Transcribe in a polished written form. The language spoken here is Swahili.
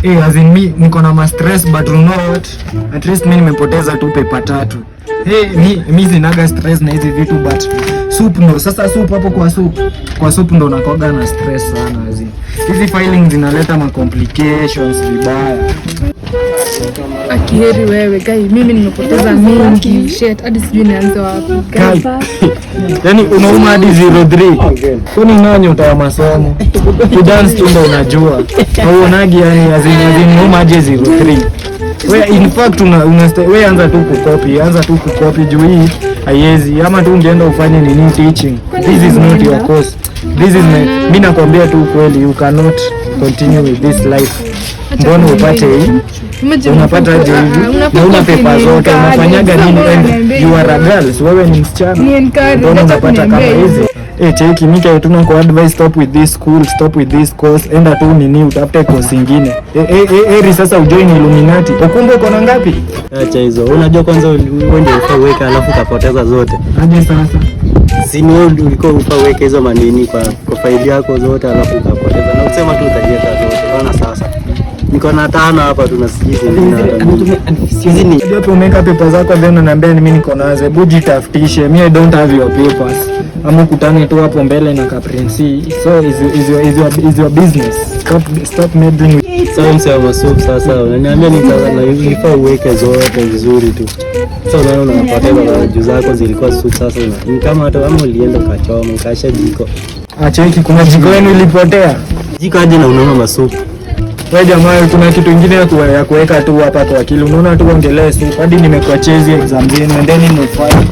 As in me niko na stress, but you know what, at least mimi nimepoteza tu pepa 3. Mimi sinaga stress na hizi vitu, but soup ndo sasa. Soup hapo kwa soup ndo nakoga na stress sana. Hizi filings zinaleta ma complications vibaya. Akiheri wewe kai, mimi nimepoteza mingi shit hadi sijui nianze wapi. Yaani unauma hadi 03. Kuni nanyo utawa masomo. Kudance tu ndo unajua. Hauonagi yani azini unauma hadi 03. Wewe in fact wewe anza tu kukopi juu hii haiwezi, ama tu ungeenda ufanye nini teaching. This is not your course. This is mimi nakwambia tu kweli, you cannot continue with this life. Mbona upate hii? Unapata aje hivi? Na una pepa zote, unafanyaga nini? You are a girl, wewe ni msichana. Mbona unapata kama hizi? Cheki mimi tuna kwa advice, stop with this school, stop with this course, enda tu nini utafute course nyingine. Sasa ujoin Illuminati. Ukumbe uko na ngapi? Acha hizo. Unajua kwanza uende ufaweka alafu ukapoteza zote. Aje sasa. Sini wewe ulikuwa ufaweka hizo manini kwa faili yako zote alafu ukapoteza. Na usema tu utajiweka zote. Bwana sasa. Niko na 5 hapa tunasikiza. Sisi ni hapo umeka pepa zako then unaniambia mimi niko nazo. Hebu jitafutishe. Mimi I don't have your papers. Ama kutane tu hapo mbele na kaprensi. So is your business. Stop meddling with sasa masoup. Sasa unaniambia nifaa uweke zote vizuri tu. Sasa unaona unapoteza na juu zako zilikuwa soup. Sasa ni kama hata kama ulienda ukachoma ukasha jiko. Acha hiki, kuna jiko yenu ilipotea. Jiko aje na unaona masoup. Wewe jamaa, kuna kitu kingine ya kuweka tu hapa kwa akili. Unaona tu ongelee soup hadi nimekuachezea exam zenu, endeni mfanye.